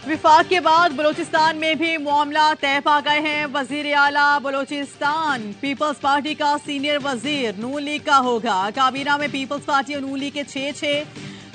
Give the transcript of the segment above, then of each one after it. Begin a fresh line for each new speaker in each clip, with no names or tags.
विफाक के बाद बलूचिस्तान में भी मामला तय पा गए हैं। वजीर आला बलूचिस्तान पीपल्स पार्टी का सीनियर वजीर नून लीग का होगा। काबीना में पीपल्स पार्टी और नून लीग के 6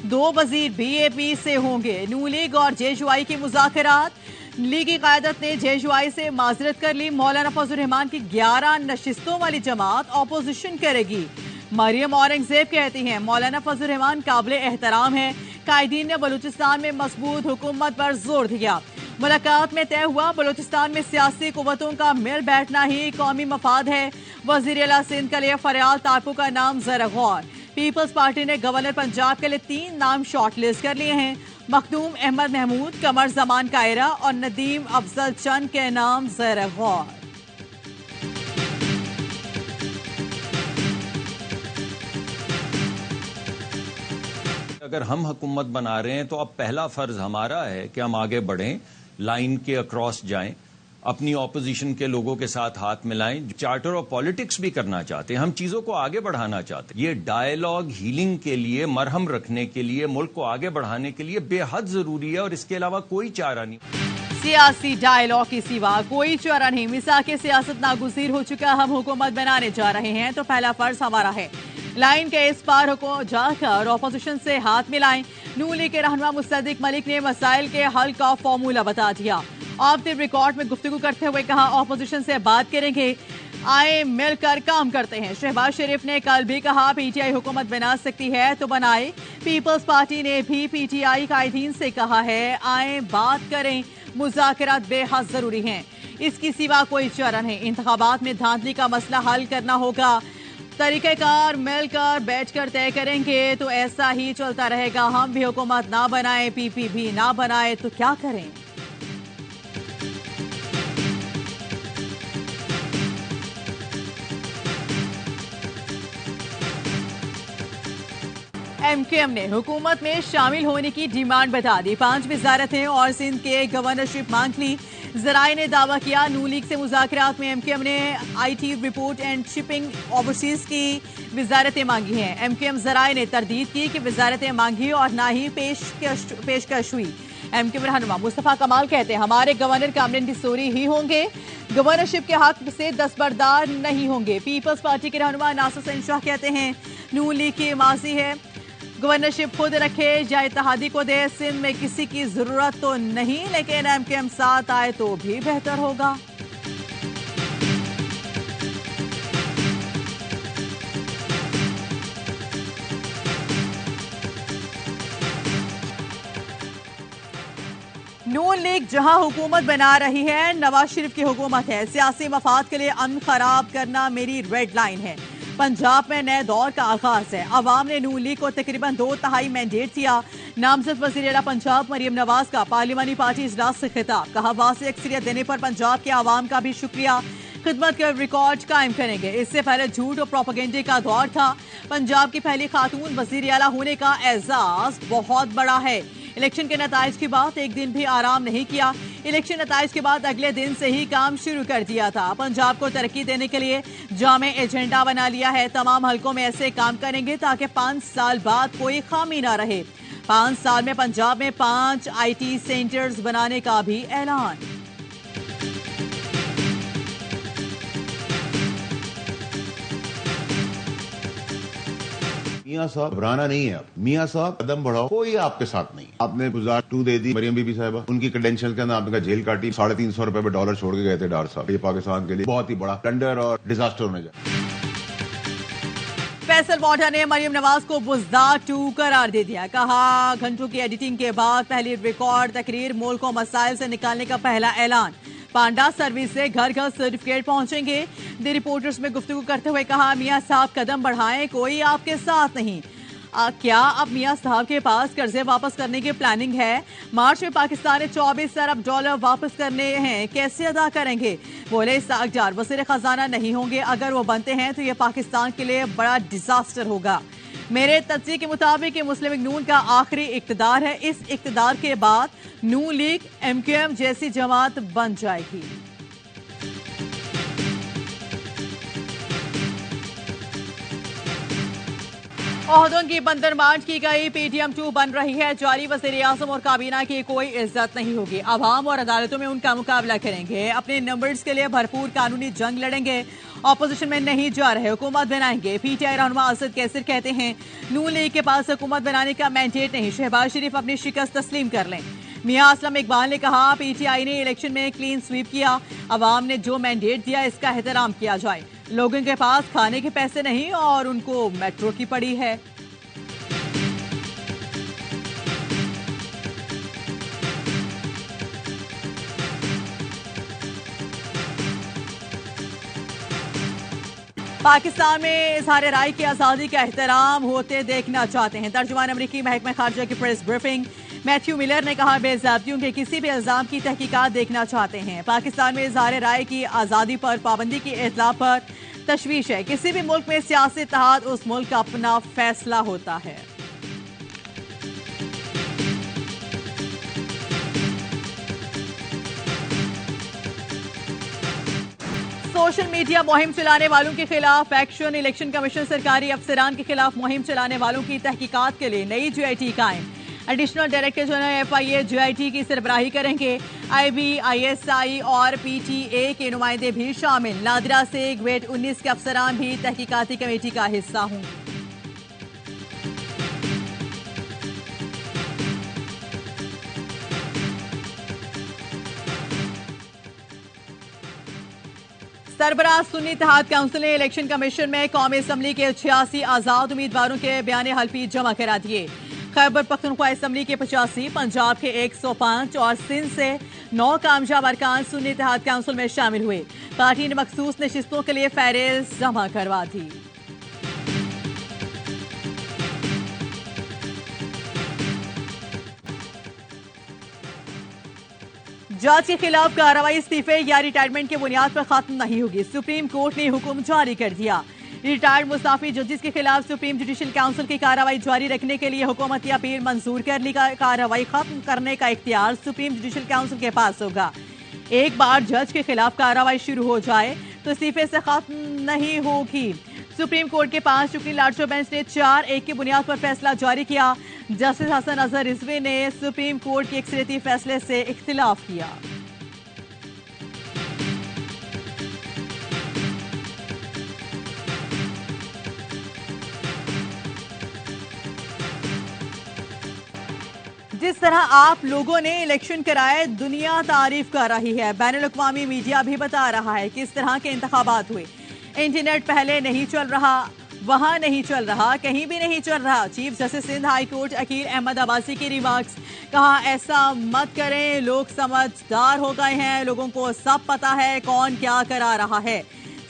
दो वजीर बीएपी से होंगे। नून लीग और जेजुआई की मुज़ाकरात। लीगी क़यादत ने जेजुआई से माजरत कर ली। मौलाना फजल रहमान की 11 नशिस्तों वाली जमात ऑपोजिशन करेगी। मरियम औरंगजेब कहती हैं मौलाना फजल रहमान काबिल एहतराम है। कायदीन ने बलूचिस्तान में मजबूत हुकूमत पर जोर दिया। मुलाकात में तय हुआ बलूचिस्तान में सियासी कुव्वतों का मिल बैठना ही कौमी मफाद है। वजीर आला सिंध के लिए फरियाल तारपू का नाम जरा गौर। पीपल्स पार्टी ने गवर्नर पंजाब के लिए 3 नाम शॉर्टलिस्ट कर लिए हैं। मखदूम अहमद महमूद, कमर जमान कायरा और नदीम अफजल चंद के नाम जरा गौर।
अगर हम हुकूमत बना रहे हैं तो अब पहला फर्ज हमारा है कि हम आगे बढ़ें, लाइन के अक्रॉस जाएं, अपनी ऑपोजिशन के लोगों के साथ हाथ मिलाएं। चार्टर ऑफ पॉलिटिक्स भी करना चाहते हैं, हम चीजों को आगे बढ़ाना चाहते हैं। ये डायलॉग हीलिंग के लिए, मरहम रखने के लिए, मुल्क को आगे बढ़ाने के लिए बेहद जरूरी है और इसके अलावा कोई चारा नहीं।
सियासी डायलॉग के सिवा कोई चारा नहीं। मिसाक सियासत नागुज़ीर हो चुका। हम हुकूमत बनाने जा रहे हैं तो पहला फर्ज हमारा है लाइन के इस पार को जाकर ऑपोजिशन से हाथ मिलाएं। नून लीग के रहनुमा मुस्तदिक मलिक ने मसाइल के हल का फॉर्मूला बता दिया। ऑफ द रिकॉर्ड में गुफ्तगू करते हुए कहा ऑपोजिशन से बात करेंगे, आए मिलकर काम करते हैं। शहबाज शरीफ ने कल भी कहा पीटीआई हुकूमत बना सकती है तो बनाए। पीपल्स पार्टी ने भी पीटीआई कायदीन से कहा है आए बात करें, मुज़ाकरात बेहद जरूरी हैं। इसकी सिवा कोई चारा नहीं। इंतखाबात में धांधली का मसला हल करना होगा। तरीक़ेकार मिलकर बैठकर तय करेंगे तो ऐसा ही चलता रहेगा। हम भी हुकूमत ना बनाए, पीपी भी ना बनाए तो क्या करें। एमकेएम ने हुकूमत में शामिल होने की डिमांड बता दी। 5 वजारतें और सिंध के गवर्नरशिप मांग ली। जराए ने दावा किया नून लीग से मुज़ाकरात में एमकेएम ने IT, report and shipping, overseas की वजारतें मांगी हैं। एमकेएम जराए ने तरदीद की कि वजारतें मांगी और ना ही पेशकश हुई। एमकेएम रहनुमा मुस्तफा कमाल कहते हैं हमारे गवर्नर कामिल डिसोरी ही होंगे, गवर्नरशिप के हक से दस्तबरदार नहीं होंगे। पीपल्स पार्टी के रहनुमा नासिर हुसैन शाह कहते हैं नून लीग की माजी है, गवर्नरशिप खुद रखे या इत्तेहादी को दे। सिंध में किसी की जरूरत तो नहीं, लेकिन एमकेएम साथ आए तो भी बेहतर होगा। नून लीग जहां हुकूमत बना रही है, नवाज शरीफ की हुकूमत है। सियासी मफाद के लिए अमन खराब करना मेरी रेड लाइन है। पंजाब में नए दौर का आगाज है। अवाम ने नून लीग को तकरीबन 2/3 मैंडेट दिया। नामजद वज़ीर आला पंजाब मरियम नवाज का पार्लिमानी पार्टी इजलास से खिताब। कहा वाज़ेह अक्सरियत देने पर पंजाब के अवाम का भी शुक्रिया, खिदमत के रिकॉर्ड कायम करेंगे। इससे पहले झूठ और प्रोपेगेंडे का दौर था। पंजाब की पहली खातून वज़ीर आला होने का एजाज बहुत बड़ा है। इलेक्शन के नताइज के बाद एक दिन भी आराम नहीं किया। इलेक्शन नताइज के बाद अगले दिन से ही काम शुरू कर दिया था। पंजाब को तरक्की देने के लिए जामे एजेंडा बना लिया है। तमाम हलकों में ऐसे काम करेंगे ताकि 5 साल बाद कोई खामी ना रहे। 5 साल में पंजाब में 5 आईटी सेंटर्स बनाने का भी ऐलान।
मियां साहब घबराना नहीं है। मियां साहब कदम बढ़ाओ, कोई आपके साथ नहीं। आपने गुजार 2 दे दी मरियम बीबी साहिबा, उनकी क्रेडेंशियल के अंदर आपने कहा जेल काटी। 350 रुपए पे डॉलर छोड़ के गए थे डॉक्टर साहब। ये पाकिस्तान के लिए बहुत ही बड़ा प्लंडर और डिजास्टर होने जाए।
फैसल वाडा ने मरियम नवाज को बुज़दार 2 करार दे दिया। कहा घंटों की एडिटिंग के बाद पहली रिकॉर्ड तकरीर, मुल्क को मसाइल से निकालने का पहला ऐलान। पांडा सर्विस से घर घर सर्टिफिकेट पहुंचेंगे। द रिपोर्टर्स में गुफ्तगू करते हुए कहा मियां साहब कदम बढ़ाएं, कोई आपके साथ नहीं। क्या अब मियां साहब के पास कर्जे वापस करने की प्लानिंग है? मार्च में पाकिस्तान ने 24 अरब डॉलर वापस करने हैं, कैसे अदा करेंगे? बोले सागजार वज़ीर खजाना नहीं होंगे। अगर वो बनते हैं तो ये पाकिस्तान के लिए बड़ा डिजास्टर होगा। मेरे तज्ज़िये के मुताबिक मुस्लिम लीग नून का आखिरी इक़्तिदार है। इस इक़्तिदार के बाद नून लीग एमकेएम जैसी जमात बन जाएगी। ओहदों की बंदरबांट की गई, पीटीएम 2 बन रही है जारी, वज़ीर आज़म और काबीना की कोई इज्जत नहीं होगी। अवाम और अदालतों में उनका मुकाबला करेंगे, अपने नंबर्स के लिए भरपूर कानूनी जंग लड़ेंगे, ऑपोजिशन में नहीं जा रहे, हुकूमत बनाएंगे। पीटीआई रहनुमा असद कैसर कहते हैं नून लीग के पास हुकूमत बनाने का मैंडेट नहीं, शहबाज शरीफ अपनी शिकस्त तस्लीम कर लें। मियां असलम इकबाल ने कहा पीटीआई ने इलेक्शन में क्लीन स्वीप किया, अवाम ने जो मैंडेट दिया इसका एहतराम किया जाए। लोगों के पास खाने के पैसे नहीं और उनको मेट्रो की पड़ी है। पाकिस्तान में इजहार राय की आज़ादी का एहतराम होते देखना चाहते हैं। तर्जुमान अमरीकी महकमा खारजा की प्रेस ब्रीफिंग, मैथ्यू मिलर ने कहा बेज़ाब्तियों के किसी भी इल्जाम की तहकीकात देखना चाहते हैं। पाकिस्तान में इजहार राय की आज़ादी पर पाबंदी की इतला पर तशवीश है। किसी भी मुल्क में सियासी इत्तेहाद उस मुल्क का अपना फैसला होता है। सोशल मीडिया मुहिम चलाने वालों के खिलाफ एक्शन, इलेक्शन कमीशन सरकारी अफसरान के खिलाफ मुहिम चलाने वालों की तहकीकात के लिए नई GIT कायम। Additional director general FIA GIT की सरबराही करेंगे। IB, ISI और PTA के नुमाइंदे भी शामिल। नादिरा से ग्रेड 19 के अफसरान भी तहकीकाती कमेटी का हिस्सा होंगे। सरबराह सुन्नी इत्तेहाद काउंसिल ने इलेक्शन कमीशन में कौमी असम्बली के 86 आजाद उम्मीदवारों के बयान हल्फी जमा करा दिए। खैबर पख्तूनख्वा असम्बली के 85, पंजाब के 105 और सिंध से 9 कामयाब अरकान सुन्नी इत्तेहाद काउंसिल में शामिल हुए। पार्टी ने मखसूस नशिस्तों के लिए फहरिस्त जमा करवा दी। जज के खिलाफ कार्रवाई, इस्तीफे या रिटायरमेंट की बुनियाद पर खत्म नहीं होगी। सुप्रीम कोर्ट ने हुक्म जारी कर दिया। रिटायर्ड मुस्ताफी जजेस के खिलाफ सुप्रीम जुडिशल काउंसिल की कार्रवाई जारी रखने के लिए हुकूमत की अपील मंजूर कर ली। कार्रवाई खत्म करने का इख्तियार सुप्रीम जुडिशल काउंसिल के पास होगा। एक बार जज के खिलाफ कार्रवाई शुरू हो जाए तो इस्तीफे से खत्म नहीं होगी। सुप्रीम कोर्ट के 5 रुकनी लार्जर बेंच ने 4-1 की बुनियाद पर फैसला जारी किया। जस्टिस हसन अजहर रिजवी ने सुप्रीम कोर्ट के अक्सरियती फैसले से इख्तिलाफ किया। जिस तरह आप लोगों ने इलेक्शन कराए, दुनिया तारीफ कर रही है। बैनुल-अक़वामी मीडिया भी बता रहा है किस तरह के इंतखाबात हुए। इंटरनेट पहले नहीं चल रहा, वहां नहीं चल रहा, कहीं भी नहीं चल रहा। Chief justice Sindh high court Aqeel Ahmed Abbasi की रिमार्क्स, कहा ऐसा मत करें, लोग समझदार हो गए हैं, लोगों को सब पता है कौन क्या करा रहा है।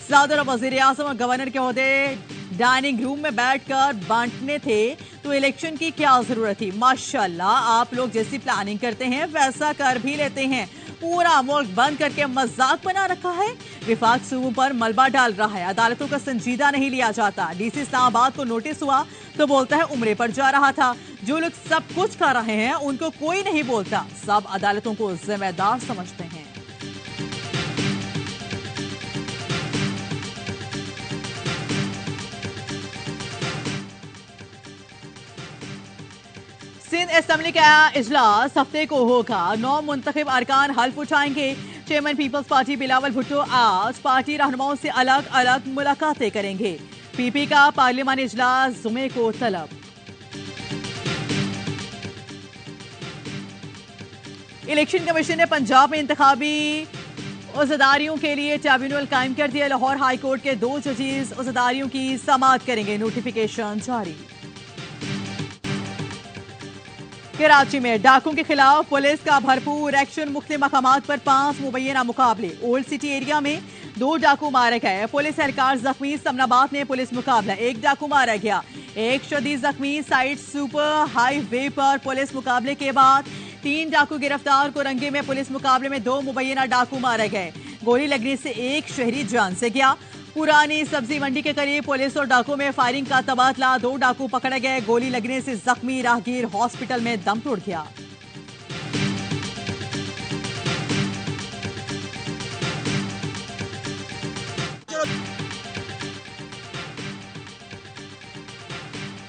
सदर और वजीर आज़म और गवर्नर के ओहदे डाइनिंग रूम में बैठकर बांटने थे तो इलेक्शन की क्या जरूरत थी। माशाल्लाह आप लोग जैसी प्लानिंग करते हैं वैसा कर भी लेते हैं। पूरा मुल्क बंद करके मजाक बना रखा है। विफाक सूबों पर मलबा डाल रहा है। अदालतों का संजीदा नहीं लिया जाता। DC इस्लामाबाद को नोटिस हुआ तो बोलता है उम्रे पर जा रहा था। जो लोग सब कुछ कर रहे हैं उनको कोई नहीं बोलता। सब अदालतों को जिम्मेदार समझते हैं। सिंध असेंबली का इजलास हफ्ते को होगा। 9 मुंतखब अरकान हल्फ उठाएंगे। Chairman Peoples Party Bilawal Bhutto आज पार्टी रहनुमाओं से अलग अलग मुलाकातें करेंगे। PP का पार्लियामानी इजलास जुमे को तलब। इलेक्शन कमीशन ने पंजाब में इंतखाबी उज़्ज़दारियों के लिए ट्रिब्यूनल कायम कर दिया। लाहौर हाई कोर्ट के 2 जजेस उज़्ज़दारियों की समाअत करेंगे। नोटिफिकेशन जारी। कराची में डाकुओं के खिलाफ पुलिस का भरपूर एक्शन। मुख्तलिफ मकामात पर 5 मुबैना मुकाबले। ओल्ड सिटी एरिया में 2 डाकू मारे गए। पुलिस एहलकार जख्मी। समनाबाद में पुलिस मुकाबला, 1 डाकू मारा गया, 1 शदीद जख्मी। साइड सुपर हाईवे पर पुलिस मुकाबले के बाद 3 डाकू गिरफ्तार। कोरंगी में पुलिस मुकाबले में 2 मुबैना डाकू मारे गए। गोली लगने से 1 शहरी जान से गया। पुरानी सब्जी मंडी के करीब पुलिस और डाकू में फायरिंग का तबादला। 2 डाकू पकड़े गए। गोली लगने से जख्मी राहगीर हॉस्पिटल में दम तोड़ गया।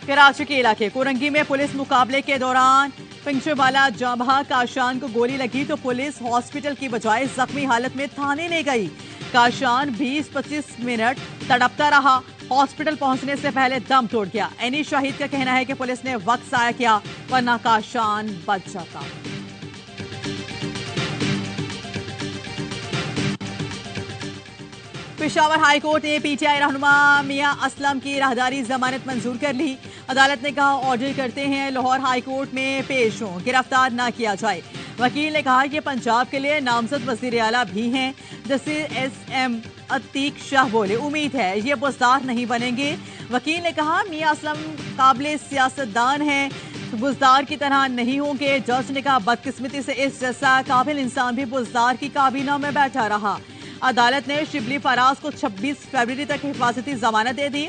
कराची के इलाके कोरंगी में पुलिस मुकाबले के दौरान पिंचवाला जांबा काशान को गोली लगी तो पुलिस हॉस्पिटल की बजाय जख्मी हालत में थाने ले गई। काशान 20-25 मिनट तड़पता रहा, हॉस्पिटल पहुंचने से पहले दम तोड़ गया। एनी शाहिद का कहना है कि पुलिस ने वक्त जाया किया वरना काशान बच जाता। पेशावर हाई कोर्ट ने पीटीआई रहनुमा मियां असलम की राहदारी जमानत मंजूर कर ली। अदालत ने कहा ऑर्डर करते हैं लाहौर हाई कोर्ट में पेश हों, गिरफ्तार न किया जाए। वकील ने कहा कि पंजाब के लिए नामजद वजीर आला भी हैं। जस्टिस SM अतीक शाह बोले उम्मीद है ये बुजदार नहीं बनेंगे। वकील ने कहा मियां असलम काबिल सियासतदान हैं, बुजदार की तरह नहीं होंगे। जज ने कहा बदकिस्मती से इस जैसा काबिल इंसान भी बुजदार की काबीना में बैठा रहा। अदालत ने शिबली फराज को 26 फरवरी तक हिफाजती जमानत दे दी।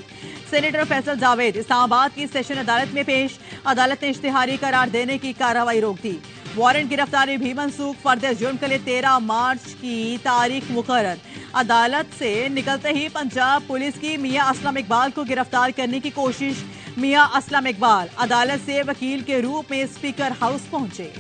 सेनेटर फैसल जावेद इस्लामाबाद की सेशन अदालत में पेश। अदालत ने इश्तिहारी करार देने की कार्रवाई रोक दी। वारंट गिरफ्तारी भी मनसूख। फर्द जुर्म के लिए 13 मार्च की तारीख मुकर्रर। अदालत से निकलते ही पंजाब पुलिस की मियां असलम इकबाल को गिरफ्तार करने की कोशिश। मियां असलम इकबाल अदालत से वकील के रूप में स्पीकर हाउस पहुंचे।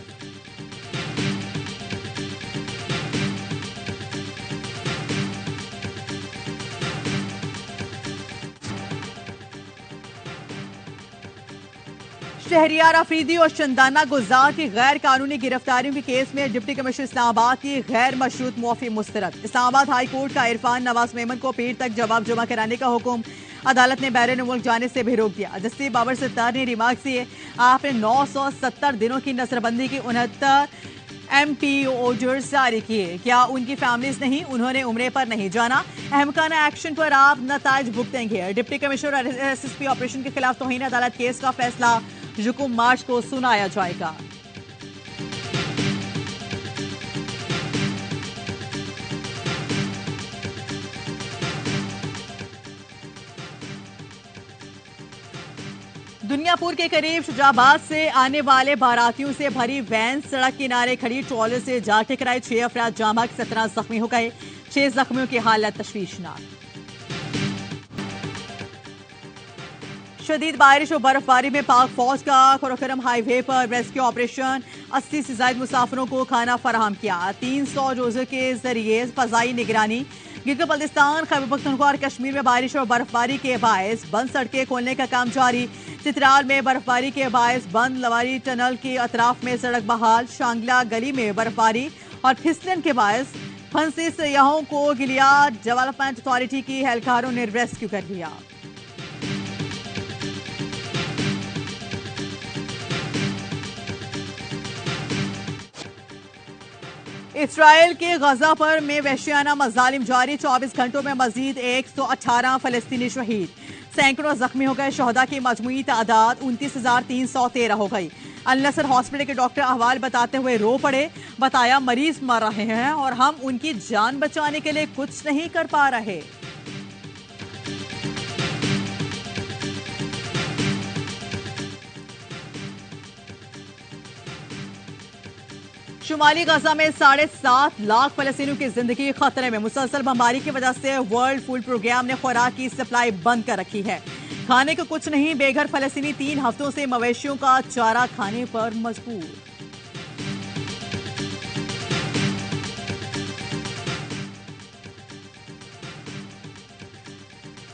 शहरियार अफरीदी और चंदाना गुलजार की गैर कानूनी गिरफ्तारियों के केस में डिप्टी कमिश्नर इस्लामाबाद की गैर मशरूत मुआफी मुस्तरद। इस्लामाबाद हाई कोर्ट का इरफान नवाज मेमन को पीर तक जवाब जमा कराने का हुक्म। अदालत ने बैरून मुल्क जाने से भी रोक दिया। जस्टिस बाबर सत्तार ने रिमार्क दिए आपने 970 दिनों की नजरबंदी की 69 MP ऑर्डर्स जारी किए, क्या उनकी फैमिलीज नहीं? उन्होंने उम्रे पर नहीं जाना। अहमकाना एक्शन पर आप नताइज भुगतेंगे। डिप्टी कमिश्नर और SSP ऑपरेशन के खिलाफ तौहीन अदालत केस का फैसला जुकुम मार्च को सुनाया जाएगा। दुनियापुर के करीब शुजाबाद से आने वाले बारातियों से भरी वैन सड़क किनारे खड़ी ट्रॉलर से जा टकराई। 6 अफराद जाम आग, 17 जख्मी हो गए। 6 जख्मियों की हालत तशवीशनाक। शदीद बारिश और बर्फबारी में पाक फौज का खरोखरम हाईवे पर रेस्क्यू ऑपरेशन। 80 से ज्यादा मुसाफिरों को खाना फराहम किया। 300 डोजर के जरिए फजाई निगरानी। गिलगित बल्तिस्तान, खैबर पख्तूनख्वा और कश्मीर में बारिश और बर्फबारी के बायस बंद सड़कें खोलने का काम जारी। चित्राल में बर्फबारी के बायस बंद लवारी टनल के अतराफ में सड़क बहाल। शांगला गली में बर्फबारी और फिसलन के बायस फंसे सयाहों को गिलियाद डेवलपमेंट अथॉरिटी की एहलकारों ने रेस्क्यू कर लिया। इसराइल के गजा पर में वहशियाना मजालिम जारी। 24 घंटों में मजीद 118 फलस्तीनी शहीद, सैकड़ों जख्मी हो गए। शहदा की मजमूई तादाद 29,313 हो गई। अल नसर हॉस्पिटल के डॉक्टर अहवाल बताते हुए रो पड़े। बताया मरीज मर रहे हैं और हम उनकी जान बचाने के लिए कुछ नहीं कर पा रहे। शुमाली गजा में 7.5 लाख फलस्तीनियों की जिंदगी खतरे में। मुसलसल बमबारी की वजह से वर्ल्ड फूड प्रोग्राम ने खुराक की सप्लाई बंद कर रखी है। खाने को कुछ नहीं, बेघर फलस्तीनी 3 हफ्तों से मवेशियों का चारा खाने पर मजबूर।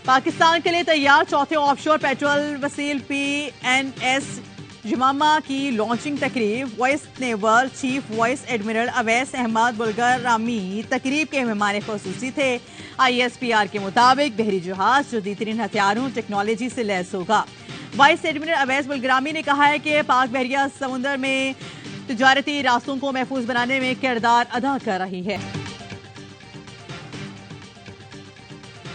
पाकिस्तान के लिए तैयार चौथे ऑफशोर पेट्रोल वसील PNS जमामा की लॉन्चिंग तकरीब। Vice naval chief vice admiral Awais Ahmed बुल्गारामी तकरीब के मेहमान खुसूसी थे। ISPR के मुताबिक बहरी जहाज जदीदतरीन हथियारों टेक्नोलॉजी से लैस होगा। वाइस एडमिरल अवैस बुल्गारामी ने कहा है कि पाक बहरिया समुद्र में तिजारती रास्तों को महफूज बनाने में किरदार अदा कर रही है।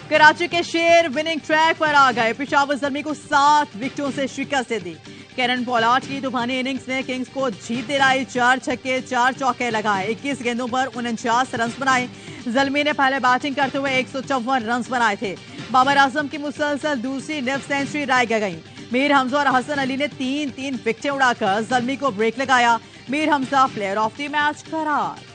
कराची के शेर विनिंग ट्रैक पर आ गए। पेशावर ज़ल्मी को 7 विकेटों से शिकस्त दी। कैरन पोलार्ड की तूफानी इनिंग्स ने किंग्स को जीत दिलाई। 4 छक्के 4 चौके लगाए। 21 गेंदों पर 49 रन बनाए। ज़ल्मी ने पहले बैटिंग करते हुए 154 रन बनाए थे। बाबर आजम की मुसलसल दूसरी नेफ सेंचुरी राय गई। मीर हमजा और हसन अली ने 3-3 विकेटें उड़ाकर ज़ल्मी को ब्रेक लगाया। Mir Hamza player of the match करार।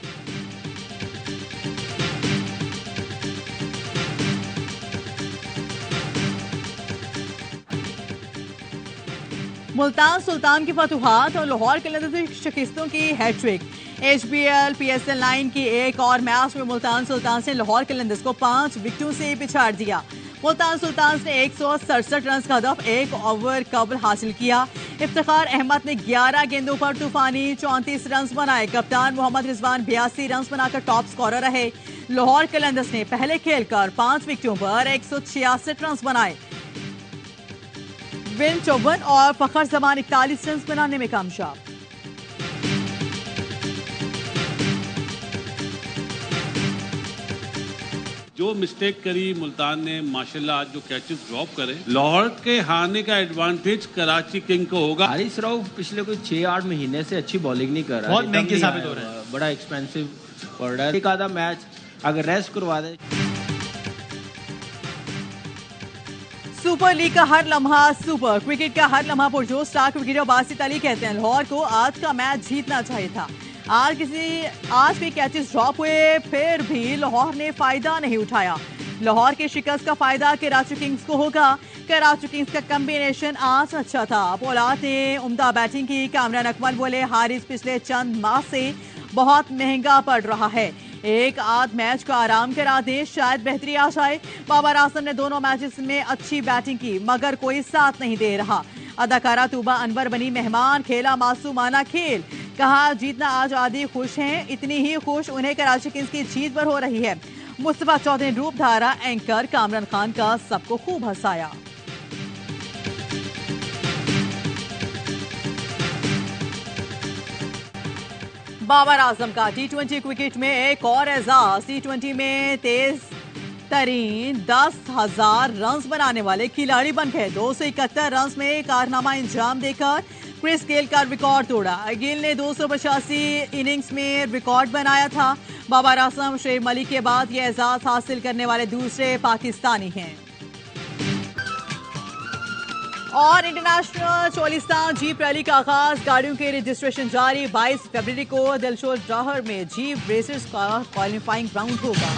मुल्तान सुल्तान की फतुहात और लाहौर कलंदर्स की शिकस्तों की हैट्रिक। HBL PSL 9 की एक और मैच में मुल्तान सुल्तान ने लाहौर कलंदर्स को 5 विकेटों से पिछाड़ दिया। मुल्तान सुल्तान ने 167 रन का हदफ 1 ओवर कबल हासिल किया। इफ्तिखार अहमद ने 11 गेंदों पर तूफानी 34 रन बनाए। कप्तान मोहम्मद रिजवान 82 रन बनाकर टॉप स्कोरर रहे। लाहौर कलंदर्स ने पहले खेलकर 5 विकेटों पर 166 रन बनाए। विन 54 और फखर जमान 41 रन बनाने में कामयाब।
जो मिस्टेक करी मुल्तान ने माशाल्लाह आज जो कैचेस ड्रॉप करे, लाहौर के हारने का एडवांटेज कराची किंग को होगा।
हारिस रऊफ पिछले कोई 6-8 महीने से अच्छी बॉलिंग नहीं कर रहा,
बहुत महंगे साबित हो रहा है,
बड़ा एक्सपेंसिव पड़ रहा है। एक आधा मैच अगर रेस्ट करवा दे।
सुपर लीग का हर लम्हा सुपर, क्रिकेट का हर लम्हा पुरजोश। स्टार क्रिकेटर बासित अली कहते हैं लाहौर को आज का मैच जीतना चाहिए था। आज भी कैचेस ड्रॉप हुए, फिर भी लाहौर ने फायदा नहीं उठाया। लाहौर के शिकस्त का फायदा कराची किंग्स को होगा। कराची किंग्स का कॉम्बिनेशन आज अच्छा था। पोलार्ड ने उम्दा बैटिंग की। कामरान अकमल बोले हारिस पिछले चंद माह से बहुत महंगा पड़ रहा है, एक आध मैच का आराम करा दें, शायद बेहतरी आ जाए। बाबर आजम ने दोनों मैचेस में अच्छी बैटिंग की मगर कोई साथ नहीं दे रहा। अदाकारा तूबा अनवर बनी मेहमान, खेला मासूमाना खेल। कहा जीतना आज आदि खुश हैं, इतनी ही खुश उन्हें कराची किंग्स की जीत पर हो रही है। मुस्तफा चौधरी ने रूप धारा। एंकर कामरान खान का सबको खूब हंसाया। बाबर आजम का T20 क्रिकेट में एक और एजाज। T20 में तेज तरीन 10,000 रन बनाने वाले खिलाड़ी बन गए। 271 रन में कारनामा अंजाम देकर क्रिस गेल का रिकॉर्ड तोड़ा। गेल ने 285 इनिंग्स में रिकॉर्ड बनाया था। बाबर आजम शेर मलिक के बाद ये एजाज हासिल करने वाले दूसरे पाकिस्तानी हैं। और इंटरनेशनल चोलिस्तान जीप रैली का आगाज, गाड़ियों के रजिस्ट्रेशन जारी। 22 फरवरी को दिलशोर जौहर में जीप रेसर्स का क्वालिफाइंग राउंड होगा।